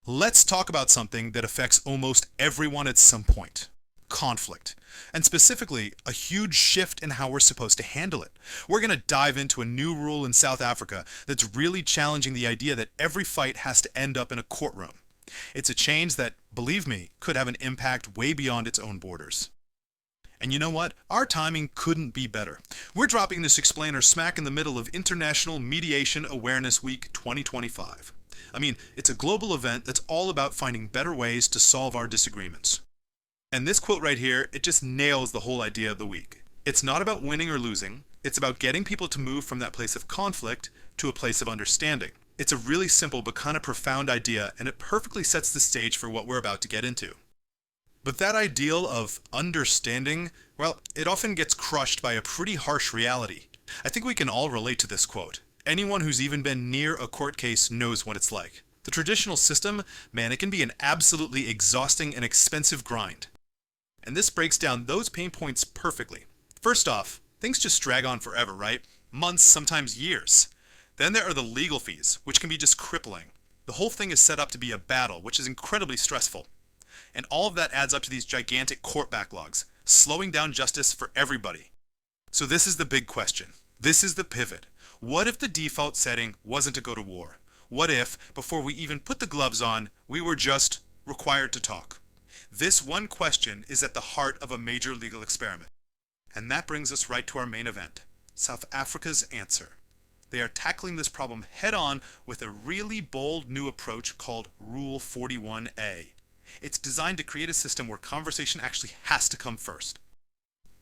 Let's talk about something that affects almost everyone at some point. Conflict. And specifically, a huge shift in how we're supposed to handle it. We're going to dive into a new rule in South Africa that's really challenging the idea that every fight has to end up in a courtroom. It's a change that, believe me, could have an impact way beyond its own borders. And you know what? Our timing couldn't be better. We're dropping this explainer smack in the middle of International Mediation Awareness Week 2025. I mean, it's a global event that's all about finding better ways to solve our disagreements. And this quote right here, it just nails the whole idea of the week. It's not about winning or losing. It's about getting people to move from that place of conflict to a place of understanding. It's a really simple but kind of profound idea, and it perfectly sets the stage for what we're about to get into. But that ideal of understanding, well, it often gets crushed by a pretty harsh reality. I think we can all relate to this quote. Anyone who's even been near a court case knows what it's like. The traditional system, man, it can be an absolutely exhausting and expensive grind. And this breaks down those pain points perfectly. First off, things just drag on forever, right? Months, sometimes years. Then there are the legal fees, which can be just crippling. The whole thing is set up to be a battle, which is incredibly stressful. And all of that adds up to these gigantic court backlogs, slowing down justice for everybody. So this is the big question. This is the pivot. What if the default setting wasn't to go to war? What if, before we even put the gloves on, we were just required to talk? This one question is at the heart of a major legal experiment. And that brings us right to our main event, South Africa's answer. They are tackling this problem head-on with a really bold new approach called Rule 41A. It's designed to create a system where conversation actually has to come first.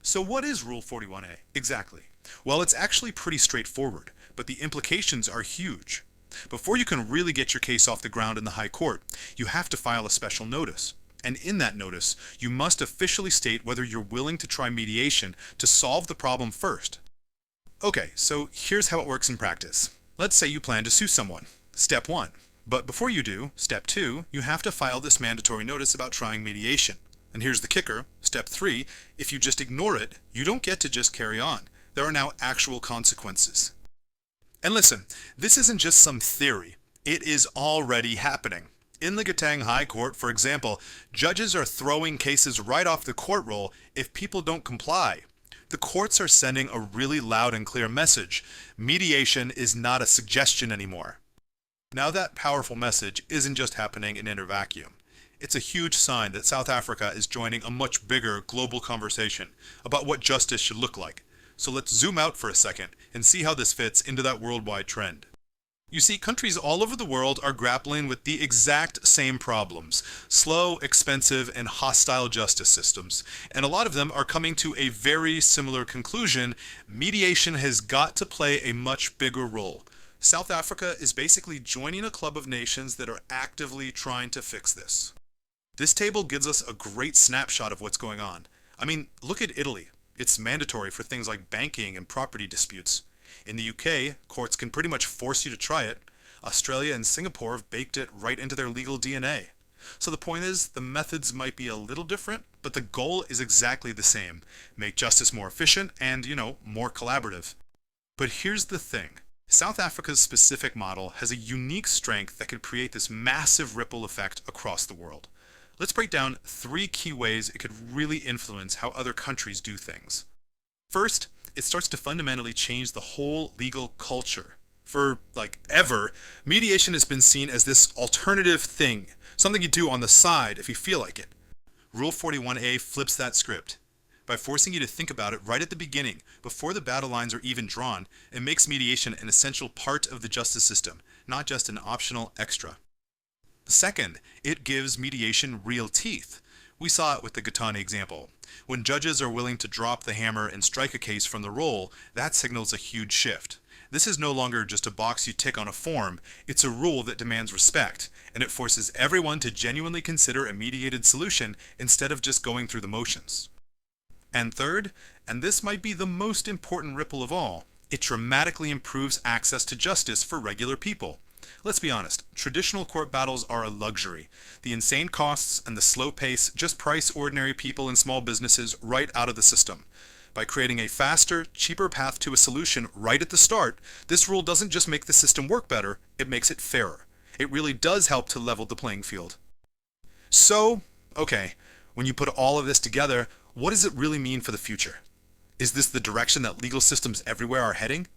So what is Rule 41A exactly? Well, it's actually pretty straightforward, but the implications are huge. Before you can really get your case off the ground in the High Court, you have to file a special notice. And in that notice, you must officially state whether you're willing to try mediation to solve the problem first. Okay, so here's how it works in practice. Let's say you plan to sue someone. Step 1. But before you do, step 2, you have to file this mandatory notice about trying mediation. And here's the kicker. Step 3, if you just ignore it, you don't get to just carry on. There are now actual consequences. And listen, this isn't just some theory. It is already happening. In the Gauteng High Court, for example, judges are throwing cases right off the court roll if people don't comply. The courts are sending a really loud and clear message. Mediation is not a suggestion anymore. Now that powerful message isn't just happening in inner vacuum. It's a huge sign that South Africa is joining a much bigger global conversation about what justice should look like. So let's zoom out for a second and see how this fits into that worldwide trend. You see, countries all over the world are grappling with the exact same problems: slow, expensive, and hostile justice systems. And a lot of them are coming to a very similar conclusion. Mediation has got to play a much bigger role. South Africa is basically joining a club of nations that are actively trying to fix this. This table gives us a great snapshot of what's going on. I mean, look at Italy. It's mandatory for things like banking and property disputes. In the UK, courts can pretty much force you to try it. Australia and Singapore have baked it right into their legal DNA. So the point is, the methods might be a little different, but the goal is exactly the same. Make justice more efficient and, more collaborative. But here's the thing. South Africa's specific model has a unique strength that could create this massive ripple effect across the world. Let's break down 3 key ways it could really influence how other countries do things. First, it starts to fundamentally change the whole legal culture. For, ever, mediation has been seen as this alternative thing, something you do on the side if you feel like it. Rule 41A flips that script. By forcing you to think about it right at the beginning, before the battle lines are even drawn, it makes mediation an essential part of the justice system, not just an optional extra. Second, it gives mediation real teeth. We saw it with the Gauteng example. When judges are willing to drop the hammer and strike a case from the roll, that signals a huge shift. This is no longer just a box you tick on a form, it's a rule that demands respect, and it forces everyone to genuinely consider a mediated solution instead of just going through the motions. And third, and this might be the most important ripple of all, it dramatically improves access to justice for regular people. Let's be honest, traditional court battles are a luxury. The insane costs and the slow pace just price ordinary people and small businesses right out of the system. By creating a faster, cheaper path to a solution right at the start, this rule doesn't just make the system work better, it makes it fairer. It really does help to level the playing field. So, okay, when you put all of this together, what does it really mean for the future? Is this the direction that legal systems everywhere are heading?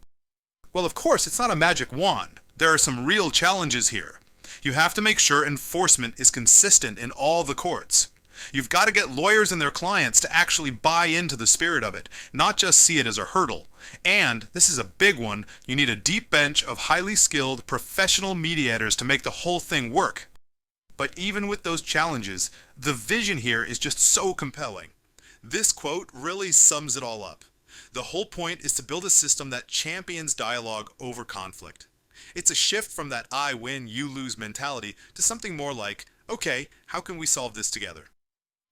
Well, of course, it's not a magic wand. There are some real challenges here. You have to make sure enforcement is consistent in all the courts. You've got to get lawyers and their clients to actually buy into the spirit of it, not just see it as a hurdle. And, this is a big one, you need a deep bench of highly skilled, professional mediators to make the whole thing work. But even with those challenges, the vision here is just so compelling. This quote really sums it all up. The whole point is to build a system that champions dialogue over conflict. It's a shift from that I win, you lose mentality to something more like, okay, how can we solve this together?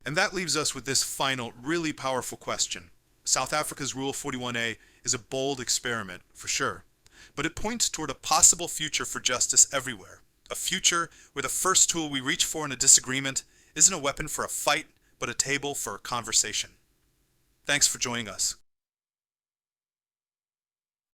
And that leaves us with this final, really powerful question. South Africa's Rule 41A is a bold experiment, for sure, but it points toward a possible future for justice everywhere. A future where the first tool we reach for in a disagreement isn't a weapon for a fight, but a table for a conversation. Thanks for joining us.